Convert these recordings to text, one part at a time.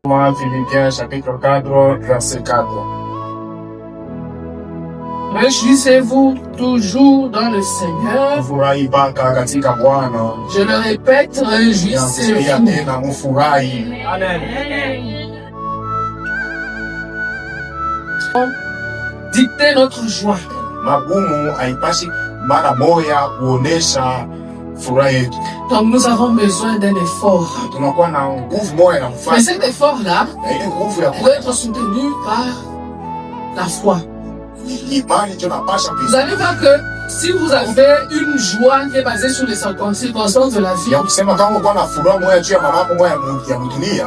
Philippiens chapitre 4 verset 4. Réjouissez-vous toujours dans le Seigneur. Furahi mpaka katika Bwana. Je le répète, réjouissez-vous. Tena mufurahi. Amen. Dictez notre joie. Magumu haipashi mara moya kuonesha furaha yetu. Donc nous avons besoin d'un effort. Tunakuwa na nguvu moya na Mais kufanya. cet effort-là Ile nguvu ya doit être soutenu par la foi. imani tunapasha Vous pia. allez voir que si vous avez une joie qui est basée sur les circonstances de la vie, Ya kusema kama uko na furaha moya juu ya mambo moya ya dunia,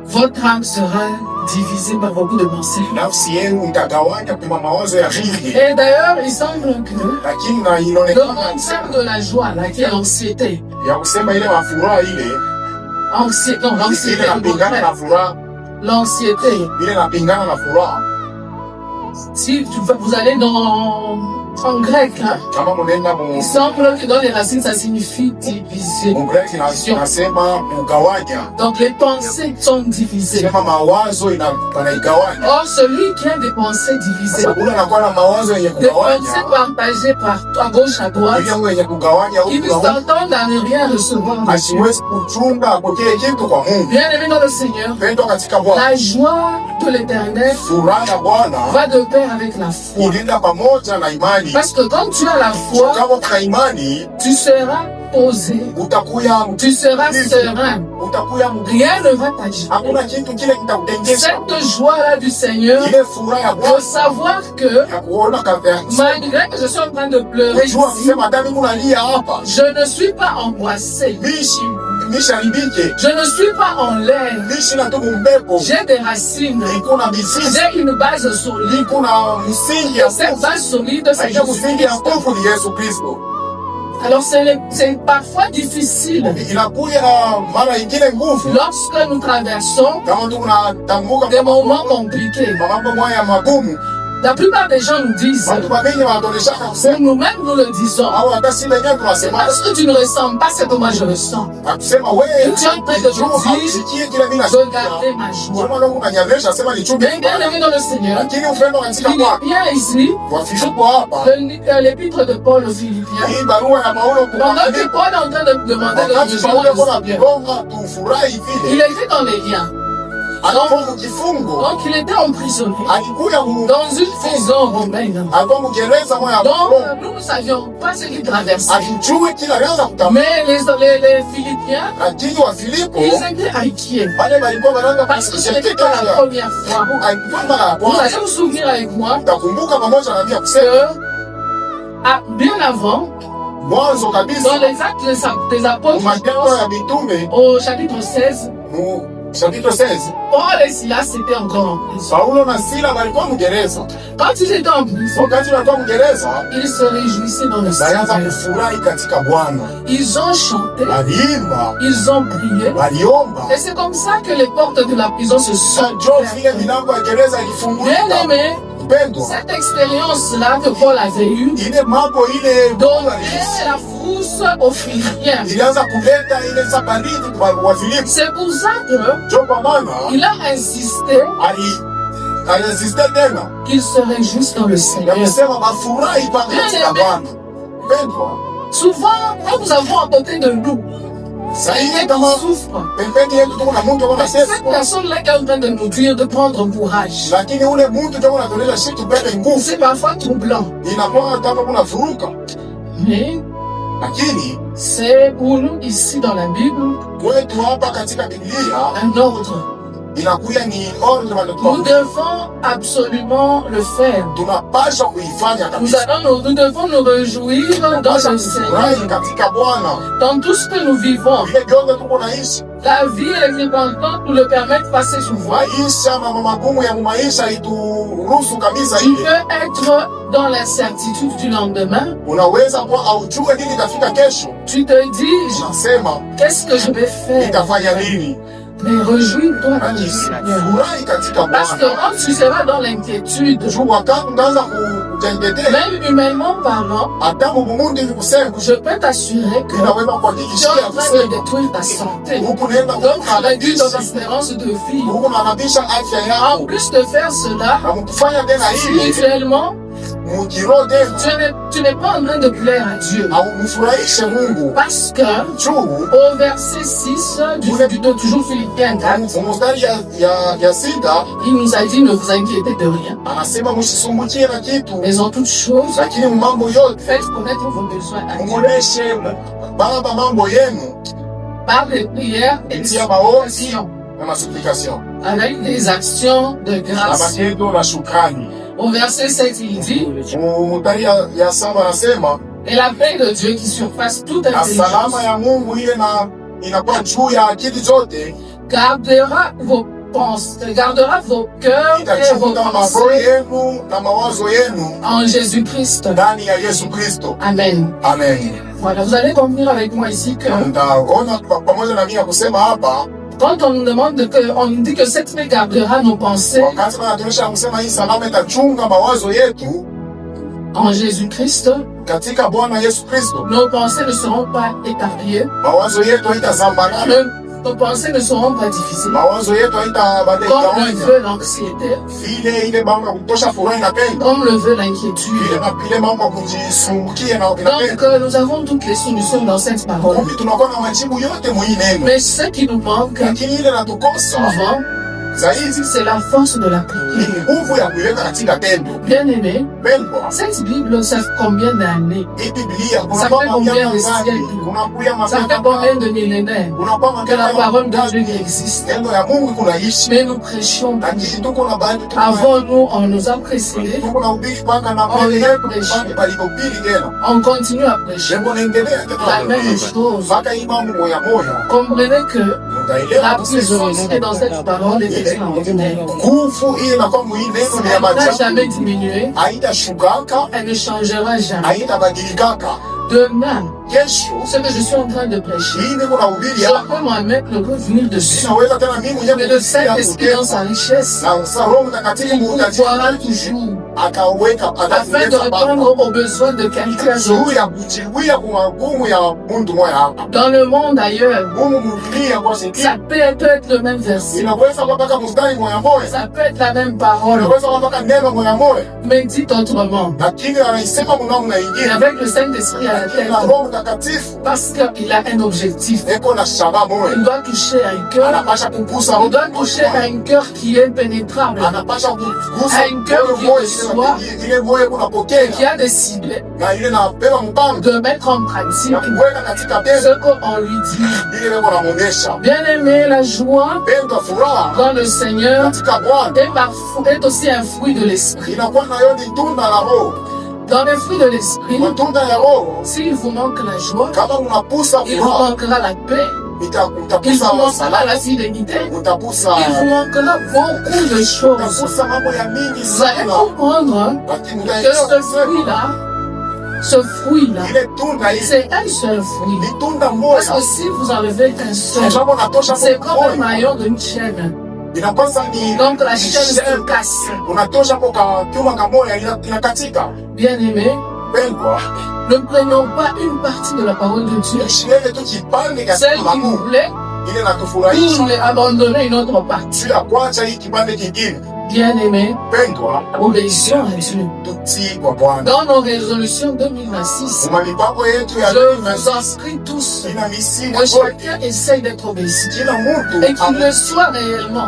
votre âme sera divisée par beaucoup de pensées. nafsi yenu itagawanya kwa mawazo ya vingi. Et d'ailleurs, il semble que Lakini na le inaonekana concept de la joie, là, qui est l'anxiété, ya kusema ile mafuraha ile l'anxiété, inapingana na furaha, l'anxiété. ile inapingana na furaha. Si vous allez en grec, hein, Kama mnaenda mu il semble que dans les racines, ça signifie diviser. Greki nasema kugawanya, Donc les pensées sont divisées. sema mawazo inaigawanya. Or, celui qui a des pensées divisées, Ule anakuwa na mawazo yenye des pensées kugawanya, partagées à gauche, à droite, ile yangu yenye kugawanya qui huku ne na huku, s'entendent à ne rien recevoir de Dieu. asiwezi kuchunga apokee kitu kwa Mungu. Bien-aimé dans le Seigneur, Pendwa katika Bwana, la joie de l'éternel furaha ya Bwana va de pair avec la foi. inaenda pamoja na imani. Parce que quand tu as la foi, Kama una imani tu seras posé, utakuya tu seras serein. Rien ne va t'agiter. hakuna kitu kile kitakutengesha. Cette joie-là du Seigneur, Ile furaha ya faut Bwana savoir que ya kuona kabisa. malgré que je suis en train de pleurer Unajua ici, kusema dami kunalia hapa. je ne suis pas angoissé. Mishi haribike. Je ne suis pas en l'air. Mishi na tumu mbepo. J'ai des racines. Iko na mizizi. J'ai une base solide. Iko na msingi ya Cette nguvu. base solide, c'est Haija msingi ya Jésus-Christ. nguvu ni Yesu Kristo. Alors c'est parfois difficile Inakuja na mara ingine nguvu. lorsque nous traversons Kama tunatambuka des moments compliqués. mambo moya ya magumu. La plupart des gens nous disent, Watu wengi wanatoleshaka kusema nous-mêmes nous le disons, au hata si wenyewe c'est tunasema parce que tu ne ressens pas ce que moi je ressens. akusema wewe Tu es en train de te dire, usikie kile mimi regardez ma joie. Sema ndio unanyamesha sema ni chumbi. Mais bien aimé dans le Seigneur, Lakini upendo katika il kwako. est bien ici, Wafishuko hapa. l'épître de Paul aux Philippiens. Hii barua ya Paulo kwa Pendant que Paul est en train de demander de wakati Paulo rejoindre kwa le Seigneur, kugonga tufurahi il vile. était dans les liens. Anafunga kifungo. Donc il était emprisonné Alikuja dans une prison romaine. alikuwa Mgereza moja Donc Roma. nous ne savions pas ce qu'il traversait. Akijua kila alianza kutambua. Mais les Philippiens, Lakini wa Filipo ils étaient inquiets. wale walikuwa wanaanza Parce que ce n'était pas la première fois. Alikuwa mara ya Vous kwanza. allez vous souvenir avec moi Utakumbuka pamoja na mimi kusema que bien avant, mwanzo kabisa dans les actes des apôtres, matendo ya mitume au chapitre 16, mu chapitre 16. Paul et Silas étaient encore en prison. Paulo na Sila walikuwa Mgereza. Quand ils étaient en prison, Wakati walikuwa Mgereza, ils se réjouissaient dans le walianza Seigneur. kufurahi katika Bwana. Ils ont chanté, Waliimba, ils ont prié. waliomba. Et c'est comme ça que les portes de la prison se sont Ndio vile ouvertes. milango ya gereza ilifunguka. Bien aimé, Mpendwa, cette expérience-là que Paul avait eue ile mambo ile donnait la frousse aux Philippiens. ilianza kuleta ile sabaridi kwa Wafilipi. C'est pour ça Ndio kwa maana qu'il a insisté aliinsiste tena qu'ils se réjouissent dans le ya Seigneur. kusema wafurahi katika Bwana. Mpendwa, Souvent, quand nous avons à côté de nous sasa quelqu'un hivi kama qui souffre, pembeni yetu tuko na mtu kama cette sisi, personne-là qui est en train de nous dire de prendre courage, lakini ule mtu ndio anatuonyesha sisi tubebe nguvu. c'est parfois troublant. Inakuwa kama kuna furuka, Mais lakini c'est pour nous ici dans la Bible kwetu hapa katika Biblia un ordre. inakuya ni ordre wa Nous devons absolument le faire. tunapaswa kuifanya kabisa. Nous devons nous réjouir dans le Furahi Seigneur. katika Bwana. Dans tout ce que nous vivons, Vile vyote tuko naishi, la vie et les circonstances nous le permettent de passer souvent. maisha na magumu ya maisha ituruhusu kabisa Tu hivi. peux être dans l'incertitude du lendemain. Unaweza kuwa haujue nini itafika kesho. Tu te dis, Unasema qu'est-ce que je vais faire? nitafanya nini? Mais réjouis-toi dans le Seigneur. furahi katika Parce que Bwana. quand tu seras dans l'inquiétude, Juu wakati unaanza kujengetea même humainement parlant, hata Mungu hivi kusema, je peux t'assurer que ninaweza tu es kuhakikishia en train de kusema détruire ta santé. huku naenda Donc, tu réduis ton kuharibisha espérance de vie. huku naharibisha afya En yako, plus de faire cela, na mkifanya tena hivi spirituellement, mkiroho tena tu n'es pas en train de plaire à Dieu. au mfurahishe Mungu. Parce que, Juu au verset 6 de toujours Philippiens 4, mstari ya sita il nous a dit ne vous inquiétez de rien. anasema msisumbukie na kitu, Mais en toutes choses, lakini mambo yote faites connaître vos besoins à Dieu. mumuoneshe Baba mambo yenu Par les prières et les kupitia maombi supplications, na masuplikasyon avec des actions de na grâce. matendo na shukrani. Au verset 7, il dit, Mstari ya saba anasema et la paix de Dieu qui surpasse toute na salama intelligence ya Mungu ile na inakuwa juu ya akili zote, gardera vos cœurs et vos itachunga maroho pensées yenu na mawazo yenu en Jésus-Christ. ndani ya Yesu Kristo. Amen. Amen. Voilà, vous allez convenir avec moi ici que Mtaona pamoja na mimi ya kusema hapa, quand on nous demande on nous dit que cette paix gardera nos pensées wakati wanatuonyesha kusema hii salama itachunga mawazo yetu en Jésus-Christ, katika Bwana Yesu Kristo, nos pensées ne seront pas éparpillées, mawazo yetu haitazambarana, nos pensées ne seront pas difficiles. mawazo yetu Comme le haitabadilika veut l'anxiété, ile mambo ya kutosha furaha inapenda comme le veut l'inquiétude. ile mambo ya kujisumbukia na Donc inapenda. nous avons toutes les solutions dans cette parole. Kumbe tunakuwa na majibu yote muhii neno, Mais ce qui nous manque lakini ile natukosa souvent, zaidi c'est la force de la ni prière. nguvu ya kuiweka katika tendo. Bien-aimés, Pendwa, cette Bible, ça fait combien d'années? hii Biblia Ça kunakuwa fait combien miaka de ngapi? siècles? Kunakuwa Ça fait miaka combien de millénaires kunakuwa que la parole de Dieu ngapi? existe? Tendo ya Mungu kunaishi, Mais nous prêchions plus. lakini tuko na bahati Avant nous, on nous a précédés, tuko na ubiri mpaka na mbele yetu mpaka palipopili tena. on continue à prêcher Jambo naendelea la même tena chose. mpaka hii mambo moya moya. Comprenez que Utaelewa la kusema puissance qui est dans cette parole est extraordinaire. nguvu hii inakuwa muhii neno ni ya Elle n'a maajabu, jamais diminué, haitashukaka, elle ne changera jamais. haitabadilikaka. Demain, Kesho ce que je suis en train de prêcher, hii niko na ubiri je hapa, peux moi-même le revenir dessus. sinaweza tena mimi mwenyewe Mais le kusikia Saint-Esprit dans sa richesse, na Roho Mtakatifu il pourvoira mutajiri toujours akaweka afin de répondre aux besoins de quelqu'un juu d'autre. ya kujibuia kwa magumu ya muntu moya hapa. Dans le monde ailleurs, Mungu mdunia kwa ça sisi peut être le même verset, inaweza kuwa mpaka mstari moya moya, ça peut être la même parole, inaweza kuwa mpaka neno moya moya, mais dit autrement, lakini anaisema mnamna et ingine avec le Saint-Esprit à la tête, na Roho Mtakatifu parce qu'il a un objectif. eko na shaba moya, Il doit toucher un cœur, anapasha kugusa il doit toucher un cœur qui est impénétrable, anapasha kugusa un cœur qui reçoit, ile moyo et kunapokea qui a décidé na ile napewa mpango de mettre en pratique ya kuweka katika tendo ce qu'on lui dit. ile leko namuonesha Bien-aimé, la joie pendo, furaha dans le Seigneur katika Bwana est aussi un fruit de l'esprit. inakuwa nayo ni tunda la Roho. Dans les fruits de l'esprit, Matunda ya Roho s'il vous manque la joie, kama unapusa il vous furaha, manquera la paix, il utapusa vous manquera salama, la fidélité, utapusa il vous manquera beaucoup de choses. utapusa mambo ya mingi Vous allez sana, comprendre lakini que utaelewa ce kusema fruit-là, ile tunda ile c'est un seul fruit. ni tunda Parce moja, que si vous enlevez un seul, kama unatosha c'est comme un moja maillon d'une chaîne. inakosa ni Donc la chaîne se casse. unatosha kwa kiuma kamoja inakatika. Bien-aimé, Pendwa, ne prenons pas une partie de la parole de Dieu, shilele tu kipande cha celle qui nous plaît, ile pour natufurahisha, abandonner une autre partie. juu ya kuacha hii kipande kingine. Bien-aimé, Pendwa, obéissons à Dieu. tutii kwa Bwana. Dans nos résolutions 2026, Kwa mipango yetu ya je vous 2026 inscris tous ina misingi que zote, chacun essaye d'être obéissant kila mtu et qu'il le soit réellement.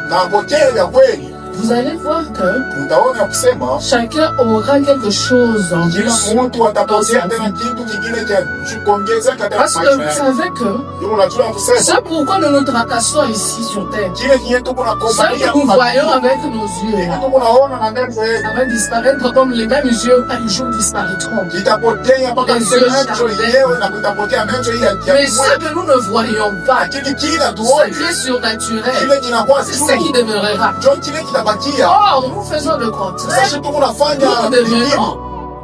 na ngojea ya kweli. Vous allez voir que Mtaona kusema chacun aura quelque chose en kila plus. mtu atapokea tena kitu kingine cha kuongezeka katika Parce que maisha vous yake. savez que Ndio unajua kusema c'est pourquoi nous nous tracassons ici sur terre. kile kile tuko na Ce kombania que nous voyons avec nos yeux, tuko naona na ndevu yetu ça va disparaître comme les mêmes yeux un jour disparaîtront. kitapotea mpaka Les macho yeux yenyewe na kutapotea macho hii ya Mais ce que nous ne voyons pas, lakini kile ce tuone qui est surnaturel, kile kinakuwa c'est ce qui demeurera. ndio kile kitabakia. Or, nous faisons le contraire. Sasa tuko nafanya Nous devenons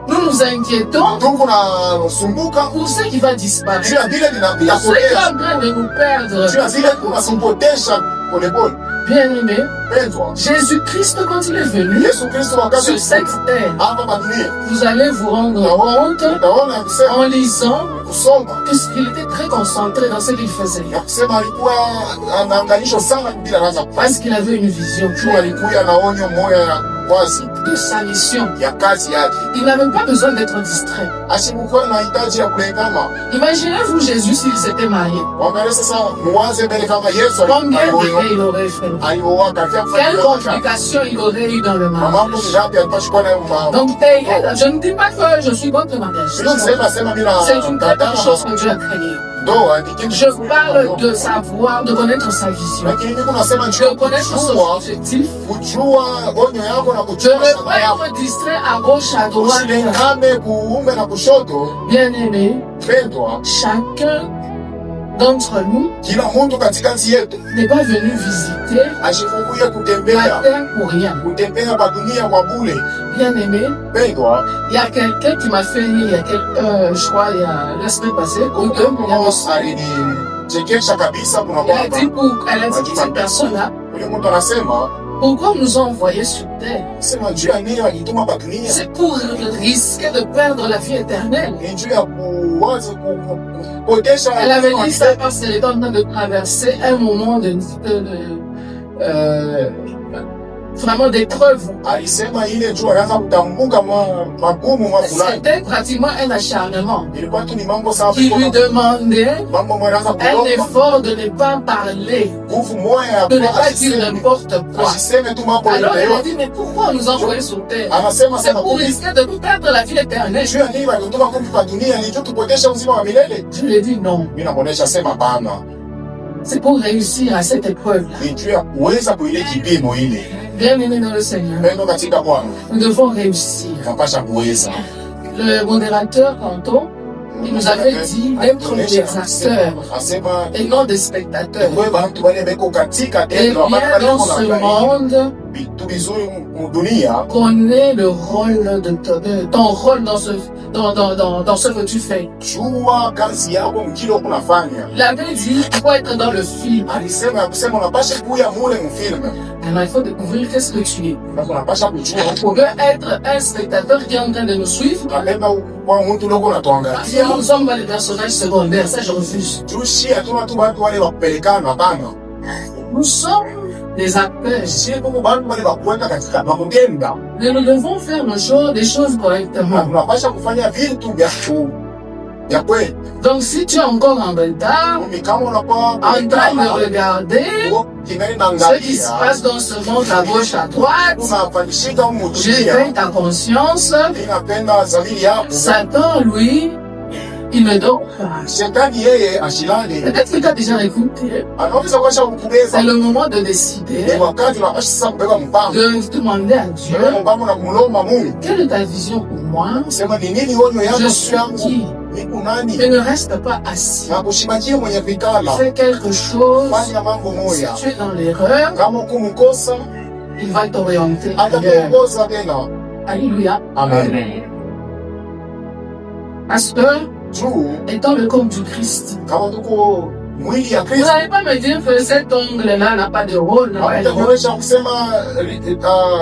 Nous nous inquiétons tuko na sumbuka pour ce qui va disparaître. juu ya vile Ce qui est vinapoteza, en train de nous perdre. juu ya vile tunasipotesha polepole. Bien-aimé, Pendwa, Jésus-Christ, quand il est venu Yesu Kristo wakati sur cette terre, hapa dunia, vous allez vous rendre compte utaona akisema en lisant kusoma qu'il était très concentré dans ce qu'il faisait. ya kusema alikuwa anaanganisho sana bila anaanza kufanya. Parce qu'il avait une vision Juu alikuwa na onyo moya ya wazi de sa mission. ya kazi yake. Il n'avait pas besoin d'être distrait. Asikukuwa na hitaji ya kulengama. Imaginez-vous Jésus s'il s'était marié. Wangalia sasa muwaze mbele kama Yesu Combien de dégâts il aurait fait? alioa katika Quelles kufanya complications il aurait eu dans le mambo mariage? ngapi alipashikwa nayo mama. Donc, je ne dis pas que je suis contre le mariage. Sio sema bila C'est une très belle chose que Dieu a créée. ndoa ni kitu. Je parle de savoir, de connaître sa vision, Lakini niko nasema de connaître son objectif, kujua onyo yako na de kujua ne shamba pas yako. être distrait à gauche, à droite. Usilengame kuume na kushoto. Bien-aimé, Pendwa, chacun d'entre nous kila mtu katikati yetu n'est pas venu visiter ashifunguye la kutembea terre pour rien. kutembea kwa dunia kwa bure. Bien-aimé, Pendwa, il y a quelqu'un qui m'a fait rire il y a je crois, il y a la semaine passée, ou deux, il y a aussi. alinichekesha kabisa. Kuna Elle a dit cette personne-là, ule mtu anasema pourquoi on nous a envoyés sur terre? sema juu ya nini alituma kwa dunia, C'est pour risquer de perdre la vie éternelle. ni juu ya kuwaza kupotesha. Elle avait dit ça parce qu'elle était en train de traverser un moment vraiment d'épreuve. Alisema ile juu anaanza kutambuka magumu fulani. C'était pratiquement un acharnement Ilikuwa tu ni mambo sawa, qui lui demandait mambo mwanaanza un kuomba effort de ne pas parler, nguvu moya de ne ya pas dire n'importe quoi. asiseme tu mambo Alors elle a yote. dit, mais pourquoi on nous a envoyés sur terre? Anasema C'est sana pour risquer de nous perdre la vie éternelle. juu ya nini walituma kumbi kwa dunia, ni juu tupotesha uzima wa milele. Je lui ai dit non, Mimi namuonesha sema bana, c'est pour réussir à cette épreuve-là. ni juu ya kuweza kuile kipimo ile. Bien-aimés dans le Seigneur, Pendo katika Bwana nous devons réussir. tunapasha kuweza. Le modérateur, Canton, il nous avait dit d'être des acteurs Asema et non des spectateurs. wewe bantu wale beko katika Et tendo bien dans ce monde, vitu vizuri mudunia. connais le rôle de ton rôle dans ce que tu fais. Jua kazi yako mkilo kunafanya. Il avait dit qu'il faut être dans le film. Alisema ya kusema unapasha kuya mule mfilme. Alors il faut découvrir qu'est-ce que tu es. Na unapasha kujua On peut être un spectateur qui est en train de nous suivre. unapenda kwa mtu loko unatuangalia. Si nous sommes les personnages secondaires, ça je refuse. Jushi hatuna tu watu wale wakupelekana, hapana. Nous sommes des acteurs. Si kama bantu wale wakuweka katika makugenda. Mais nous devons faire des choses correctement. Unapasha kufanya vitu vya kweli. Donc si tu es encore en retard, Kama unakuwa en train de regarder kingali ce qui se naangalia passe dans ce monde à gauche, à droite, unafanyishika j'éveille umudunia. ta conscience. Inapenda zamiri yako. Satan, lui, il ne dort pas. Shetani yeye ashilali. Peut-être qu'il t'a déjà écouté. Anaweza kuacha kukubeza. C'est le moment de Ni décider, wakati unapasha sasa kubeba mpango. de demander à Dieu, Kubeba mpango na kumlomba Mungu. quelle est ta vision pour moi? Sema ni nini onyo yako Je suis yangu? qui? Ni kunani? Et ne reste pas assis. Na kushibakia mwenye vikala. Fais quelque chose. Fanya mambo Si moya. tu es dans l'erreur, Kama ukumkosa il va t'orienter ailleurs. atakuongoza tena. Alléluia. Amen. Pasteur, Juu étant le corps du Christ, kama tuko mwili ya vous Kristo. n'allez pas me dire que cet ongle-là n'a pas de rôle. n'a pas de rôle. Hawatakuonyesha kusema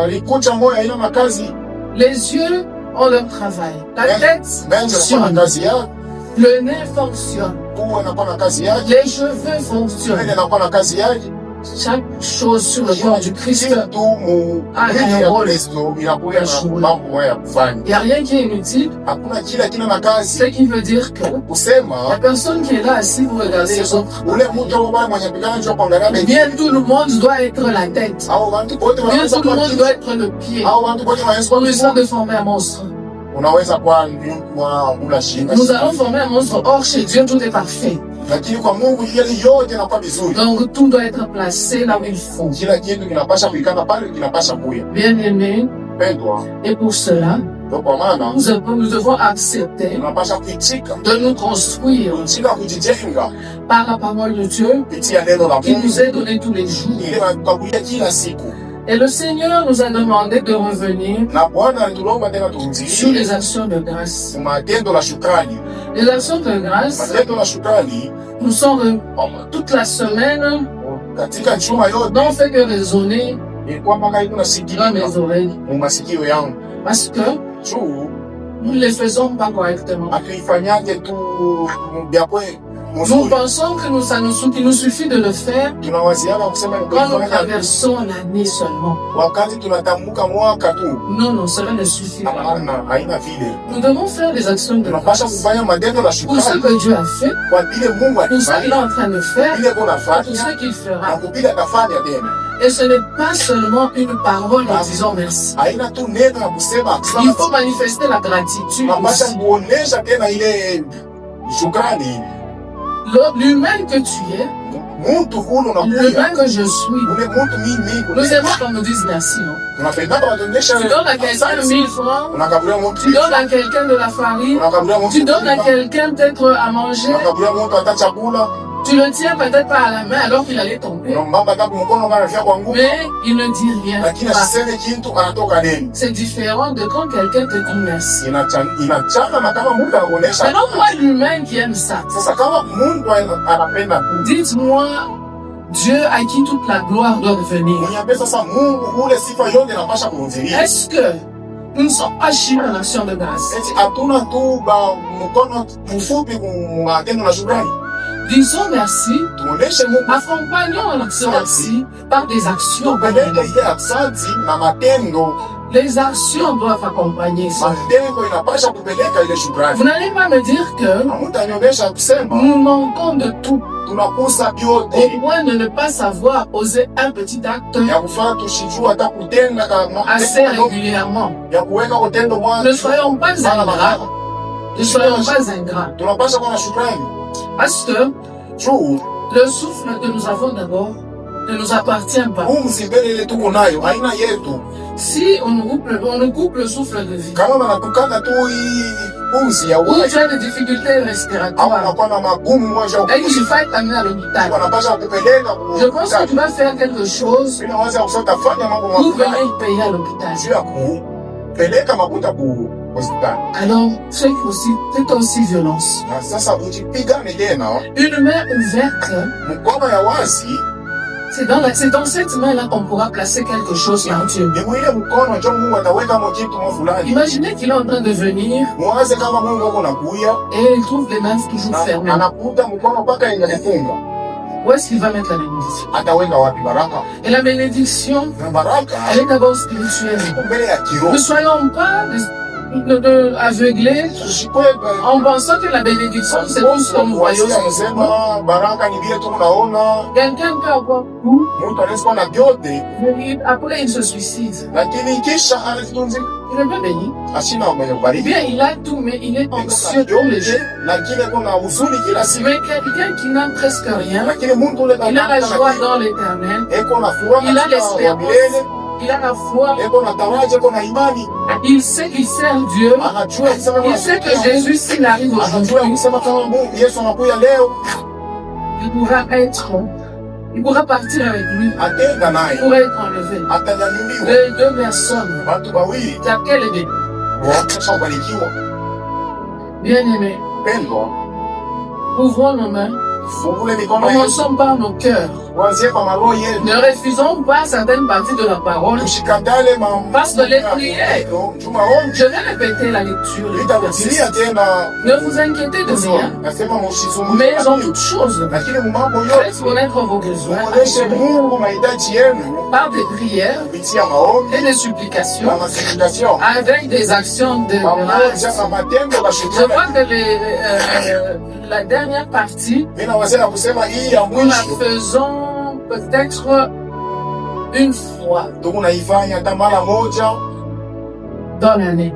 likucha moya haina makazi. Les yeux ont leur travail. La tête Menjo anakuwa na fonctionne. kazi yake. Le nez fonctionne. Pua anakuwa na kazi yake. Les cheveux Nywele fonctionnent. anakuwa na kazi yake. Chaque chose sur le corps du Christ, Kila tu mwili ya Kristo inakuwa na mambo moya ya kufanya. il n'y a rien qui est inutile. Hakuna kila kina na kazi. Ce qui veut dire que Kusema la personne qui est là assise pour regarder les autres, ule mtu ambaye mwenye pigana njoo kuangalia eh begi. bien tout le monde doit être la tête. Au watu wote Bien wanaweza tout le monde kuwa doit être le pied. au watu wote wanaweza kuwa Nous essayons de former un monstre. unaweza kuwa mwa ula shinda. Nous allons former un monstre. Or, chez Dieu, tout est parfait. Lakini kwa Mungu ile yote inakuwa vizuri. Donc, tout doit être placé là où il faut. Kila kitu kinapasha kuikana pale kinapasha kuya. Bien-aimé, Pendwa. et pour cela, Ndio kwa maana nous devons accepter tunapasha kuitika. de nous construire Kuitika kujijenga par la parole de Dieu kupitia neno la qui Mungu. nous est donnée tous les jours. Ile tukakulia kila siku. Et le Seigneur nous a demandé de revenir Na Bwana alitulomba tena sur turudie les actions de grâce. matendo la shukrani. Les actions de grâce, Matendo la shukrani nous sommes toute la semaine, katika juma yote n'ont fait que résonner ilikuwa mpaka iko dans nasikilika mes oreilles. mu masikio yangu Parce que juu nous ne les faisons pas correctement. akifanyaje tu vya kwe Nous mzuri. pensons que qu'il nous suffit de le faire Tunawaziana kusema ni quand nous kufanya traversons l'année seulement. wakati tunatambuka mwaka tu. Non, cela ne suffit pas. Hapana, haina vile. Nous devons faire des actions de Tunapasha grâce kufanya matendo la pour ce shukrani que Dieu a fait, kwa vile Mungu pour ce qu'il est alifanya, en train de faire, vile kuna pour fanya ce qu'il na fera. kupila atafanya tena. Et ce n'est pas seulement une parole en disant merci. Haina tu neno ya kusema Il asante. faut manifester la gratitude Tunapasha aussi. kuonesha tena ile shukrani. L'humain que tu es, Muntu hulu unakuya l'humain que je suis, ule muntu mimi nous aimons qu'on nous dise merci, non? tunapenda watuonyesha Tu donnes à quelqu'un 1000 francs, unakaburia muntu tu donnes à quelqu'un de la farine, unakaburia muntu tu donnes à quelqu'un peut-être à manger, unakaburia muntu hata chakula tu le tiens peut-être pas à la main alors qu'il allait tomber, unambamba hata mkono kama afya kwa nguvu mais il ne dit rien. lakini asiseme kintu anatoka nini C'est différent de quand quelqu'un te dit merci. inachana na kama Mungu anaonyesha. Maintenant, moi, l'humain qui aime ça, Sasa kama Mungu anapenda tu dites-moi, Dieu à qui toute la gloire doit revenir. mwenye sasa Mungu ule sifa yote inapasha kurudilia. Est-ce que nous ne sommes pas chers en action de grâce? Eti hatuna tu ba mkono mfupi kumatendo na shukrani. Disons merci, Tuoneshe Mungu accompagnons l'action merci par des actions. tupeleke ile aksanti na matendo. Les actions doivent accompagner ça. Matendo inapasha kupeleka ile shukrani. Vous n'allez pas me dire que Hamutanionyesha kusema nous manquons de tout tunakosa au vyote point de ne pas savoir poser un petit acte ya kufaa tushijua hata kutenda assez régulièrement. ya kuweka kutendo Ne mwanzo. soyons pas ingrats. Ne soyons pas ingrats. Tunapasha kuwa na shukrani Parce que juu le souffle que nous avons d'abord ne nous appartient pas. pumzi mbele ile tuko nayo haina yetu. Si on nous coupe le souffle de vie, Kama wanatukana tu hii pumzi ya ou uhai tu as des difficultés au respiratoires, unakuwa na magumu moja et qu'il faille t'amener à l'hôpital, wanapasha kupeleka je pense que tu vas faire quelque chose bila wazi ya kusota fanya mambo pour mabaya venir payer à l'hôpital. sio ya kupeleka makuta ku hospitali. Alors, faites aussi violence. Na sasa ujipigane tena Une main ouverte, mkono ya wazi c'est dans cette main-là qu'on pourra placer quelque chose par Dieu. ni mwile mkono njo Mungu ataweka mokitu mwa fulani. Imaginez qu'il est en train de venir Mwaze kama Mungu ako nakuya et il trouve les mains toujours fermées. anakuta mkono mpaka inafunga, Où est-ce qu'il va mettre la bénédiction? ataweka wapi baraka? Et la bénédiction, Na baraka elle est d'abord spirituelle. mbele ya kiroho. Ne soyons pas aveuglés en pensant que la bénédiction, c'est tout ce que nous voyons. Kusema baraka ni vile tu unaona. Quelqu'un peut avoir tout, Mtu anaweza kuwa na vyote mais après il se suicide. lakini kisha anazitunzi Il n'est pas béni. ashina mwenye Eh kubariki. bien, il a tout, mais il est anxieux tous les jours. Lakini kuna huzuni kila siku. Mais quelqu'un qui n'a presque rien, Lakini mtu ule il a la joie dans l'éternel, eko na furaha il a katika l'espérance, milele, il a la foi, eko na taraja, eko na imani. il sait qu'il sert Dieu, Anajua kusema il sait que Jésus, s'il arrive anajua aujourd'hui, kusema kama Mungu Yesu anakuja leo il pourra partir avec lui, atenda il naye pourra être enlevé. atanyanyuliwa. Les deux personnes, Watu wawili laquelle est bénie. wakisha kubarikiwa. Bien-aimés, Pendwa, ouvrons nos mains, fungule mikono yetu, commençons par nos cœurs. kuanzia kwa maroho yetu. Ne refusons pas certaines parties de la parole. Tushikandale Parce que les prières, tumaombi je vais répéter la lecture. itarudilia tena. Ne vous inquiétez de rien, Nasema msizungumze mais en toutes choses, lakini mambo faites yote connaître vos besoins muoneshe Mungu mahitaji yenu par des prières kupitia maombi et des supplications na masikilizio avec des actions de pamoja grâce. na matendo ya Je shukrani. crois que la dernière partie, Mimi naweza kusema hii ya nous la mwisho faisons peut-être une fois tunaifanya hata mara moja dans l'année.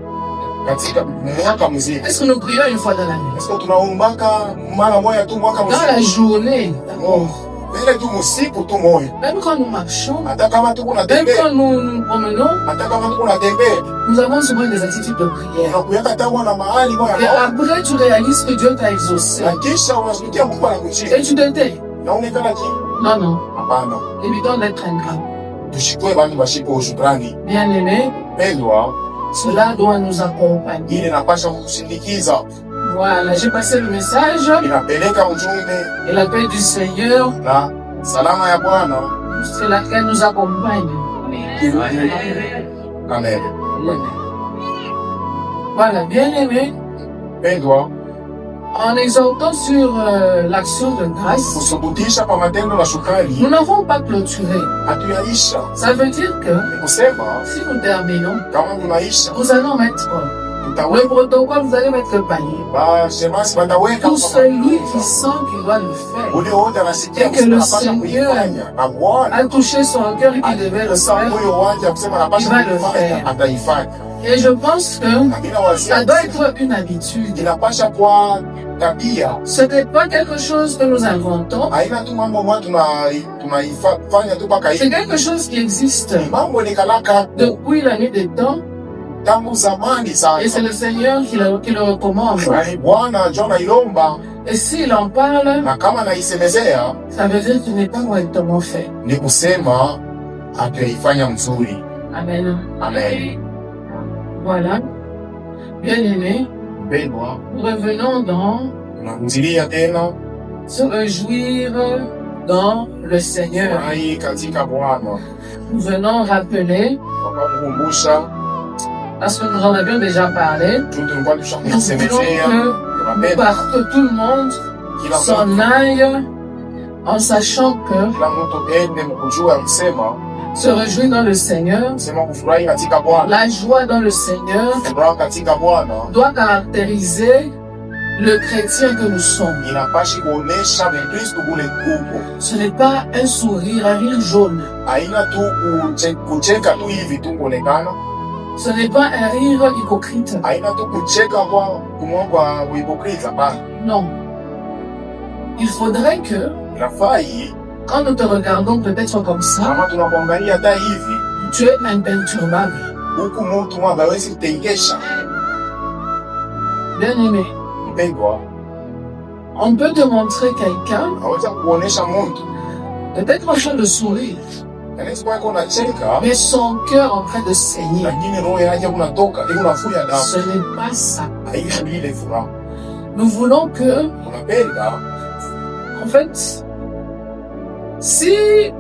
katika mwaka mzima. Est-ce que nous prions une fois dans l'année? Est-ce que tunaombaka mara moja tu mwaka Dans la mzima? journée, d'abord. Ile tu msiku tu moja. Même quand nous marchons, Hata kama tuko na même tembea, quand nous nous promenons, hata kama tuko na tembea, nous avons souvent des attitudes de prière. unakuyaka tawa na mahali Et moja. après, tu réalises que Dieu t'a exaucé. Na kisha unasikia Mungu anakuchia. Et tu te tais. Naonekana ki Non, non. hapana. Évitons d'être ingrat. tushikwe bantu bashipo shukrani. Bien-aimé, Pendwa, cela doit nous accompagner. ile inapasha kutusindikiza. Voilà, j'ai passé le message. Inapeleka ujumbe Et la paix du Seigneur, na salama ya Bwana. c'est laquelle nous accompagne. Amen. Voilà, bien-aimé, Pendwa, en exhortant sur l'action de grâce, kusubutisha kwa matendo na shukrani nous n'avons pas clôturé. hatuyaisha. Ça veut dire que Ni kusema si nous terminons, kama tunaisha nous allons mettre tutaweka le protocole, vous allez mettre le panier. bashemasi bataweka Tout celui qui sent qu'il doit le faire, ule wote anasikia Et que le anapasha Seigneur kuifanya na Bwana a touché son cœur et qu'il devait le akisa faire. moyo wake kusema anapasha Il va le kuifanya faire. ataifanya. Et je pense que Lakini ça wazia doit être une habitude. inapasha kwa tabia, Ce n'est pas quelque chose que nous inventons. haina tu mambo ambayo tunaifanya tu mpaka C'est hivi. quelque chose qui existe Mambo ni kalaka depuis la nuit des temps. tangu zamani sana. Et c'est le Seigneur qui le recommande. Yaani Bwana njo nailomba Et s'il en parle, na kama naisemezea ça veut dire qu'il n'est pas correctement fait. ni kusema hatuyaifanya mzuri. Amen. Amen. Voilà. Bien-aimés, Mpendwa, revenons dans tunarudilia tena se réjouir dans le Seigneur. furahi katika Bwana, Nous venons rappeler, wakakukumbusha parce que nous en avions déjà parlé, tu tulikuwa nous voulons tushakusemezea. que tout le monde Kila s'en aille en sachant que mtu ende mkujua kusema se réjouir dans le Seigneur, kusema kufurahi katika Bwana, la joie dans le Seigneur furaha katika Bwana doit caractériser le chrétien que nous sommes. inapashi kuonesha Mkristo kule tuko. Ce n'est pas un sourire, un rire jaune. Haina tu kucheka tu hivi tu kuonekana, Ce n'est pas un rire hypocrite. haina tu kucheka kwa kumwanga uhipokrita. Hapana, Non. Il faudrait que, inafai quand nous te regardons peut-être comme ça, kama tunakuangalia hata hivi tu es imperturbable. huku mtu mwanga hawezi kutegesha. Bien-aimé, Mpendwa, on peut te montrer quelqu'un, hawezi kuonesha mtu peut-être en train de sourire, anaweza kuwa iko nacheka, mais son cœur en train de saigner. lakini roho yake kunatoka iko nafuya damu. Ce n'est pas ça. Haina ile furaha. Nous voulons que, Unapenda en fait, si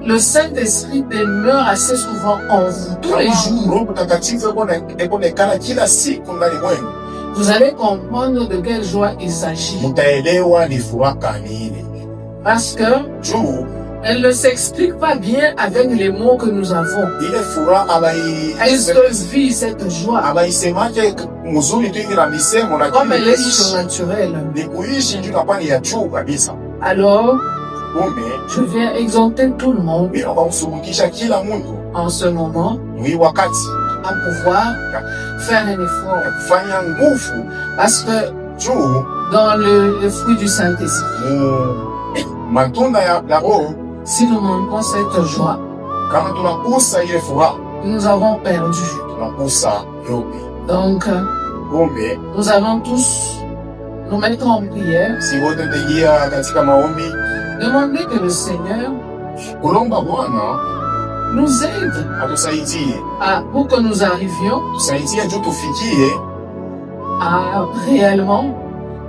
le Saint-Esprit demeure assez souvent en vous tous les jours, Roho Mtakatifu ekuonekana kila siku ndani mwenu, vous allez comprendre de quelle joie il s'agit. mtaelewa ni furaha nini. Parce que Juu elle ne s'explique pas bien avec les mots que nous avons. ile furaha Elle se vit cette joie abaisemake mzuri tu hivi na misemo, comme elle est lakini surnaturelle. ni kuishi ndio inakuwa ni ya juu kabisa. Alors, Kumbe je viens exhorter tout le monde inaomba kusumukisha kila mtu en ce moment mwi wakati à pouvoir faire un ya effort. kufanya nguvu Parce que juu dans le fruit du Saint-Esprit, matunda ya Roho. si nous manquons cette joie, Kama tunakusa ile furaha, nous avons perdu. tunakusa yote. Donc, Kumbe nous allons tous nous mettre en prière, si wote tutaingia katika maombi, demander que le Seigneur kulomba Bwana nous aide atusaidie, pour que nous arrivions tusaidie juu tufikie à réellement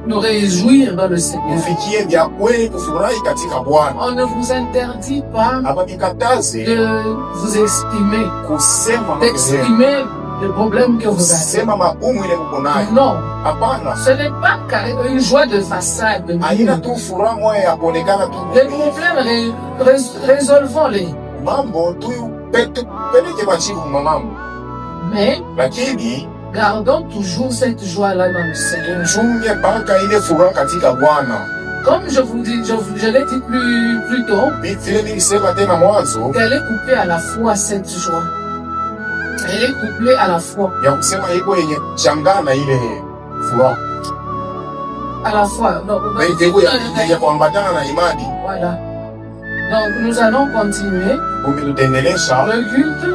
nous réjouir dans le Seigneur. tufikie vya kweli kufurahi katika Bwana. On ne vous interdit pas Ababikataze de vous exprimer, kusema makelele, d'exprimer le problème que vous avez. kusema magumu ile uko nayo. Non, Hapana, ce n'est pas une joie de façade. haina tu furaha moya ya kuonekana tu. Les problèmes, résolvons-les. Mambo tu peleke majibu mamambo, Mais lakini gardons toujours cette joie-là dans le Seigneur. chunge mpaka ile furaha katika Bwana. Comme je vous dis, je l'ai dit plus tôt, Vile nilisema tena mwanzo qu'elle est couplée à la fois cette joie. Elle est couplée à la foi. ya kusema iko yenye changana ile furaha À la fois. Donc, iko ya kuambatana na imani. voilà. Donc nous allons continuer Kumbe tutaendelesha le culte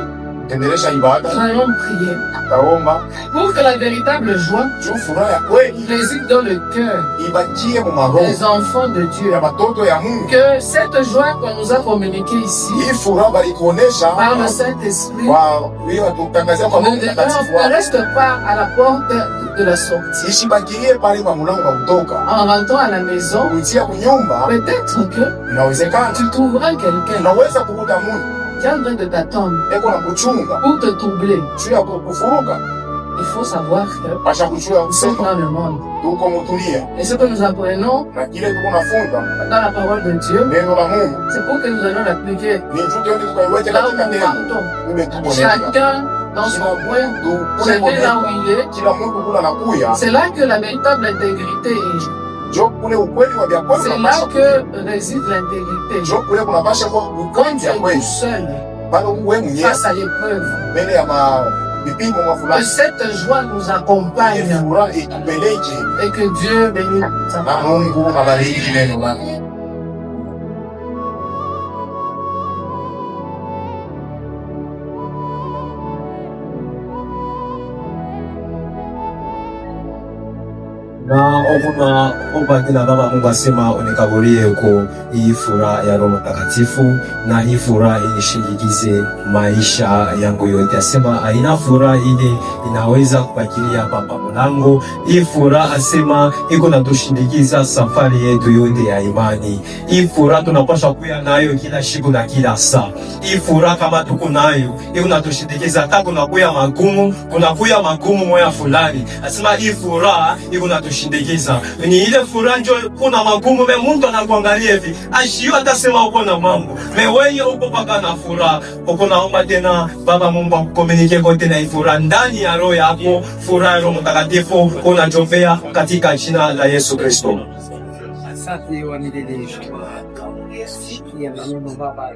Tendelesha ibada. Nous allons prier. Taomba. Pour que la véritable joie Juu furaha ya kweli réside dans le cœur ibakie mu maroho des enfants de Dieu. ya batoto ya Mungu. Que cette joie qu'on nous a communiquée ici Hii furaha balikuonesha par le Saint-Esprit kwa hiyo tutangazia kwa Mungu mtakatifu ne reste pas à la porte de la sortie. isibakilie pale kwa mlango wa kutoka. En rentrant à la maison, Kuitia kunyumba peut-être que inawezekana tu trouveras quelqu'un unaweza kukuta Mungu qui est en train de t'attendre eko na kuchunga pour te troubler. juu ya kufuruka. Il faut savoir que Pasha kuchua nous sommes kusema dans le monde. tuko mutulia Et ce que nous apprenons na kile tuko nafunza dans la parole de Dieu, neno la Mungu c'est pour que nous allions l'appliquer ni juu tuende tukaiweke là où katika nous neno partons. ule tuko neno. Chacun dans son coin, chacun là où il est. Kila mtu kula nakuya C'est là que la véritable intégrité est. jo kule ukweli wa vya kweli C'est là que réside l'intégrité. jo kule kunapasha kwa Quand ukweli tu ya es tout kweli seul pale uwe mwenyewe face à l'épreuve, mbele ya vipimo mwa que fulani cette joie nous accompagne furaha itupeleke et que Dieu bénisse sa na parole. Mungu abariki neno lake. na okuna obadila Baba Mungu asema unikabulie ko hii furaha ya Roho Mtakatifu na hii furaha inishindikize maisha yangu yote. Asema aina furaha ile inaweza kubakilia papa mlango. Hii furaha asema iko na tushindikiza safari yetu yote ya imani. Hii furaha tunapaswa kuya nayo kila siku na kila saa. Hii furaha kama tuko nayo iko na tushindikiza hata kunakuya magumu moya fulani. Asema hii furaha iko na tushindikiza. Ni ile furaha ndio kuna magumu me Mungu anakuangalia hivi. Ashio atasema uko na mambo. Me wewe uko paka na furaha. Uko naomba tena Baba Mungu akukomunike kote na furaha ndani ya roho yako, furaha ya Roho Mtakatifu unajombea katika jina la Yesu Kristo. Asante wa milele. Ya Mungu Baba.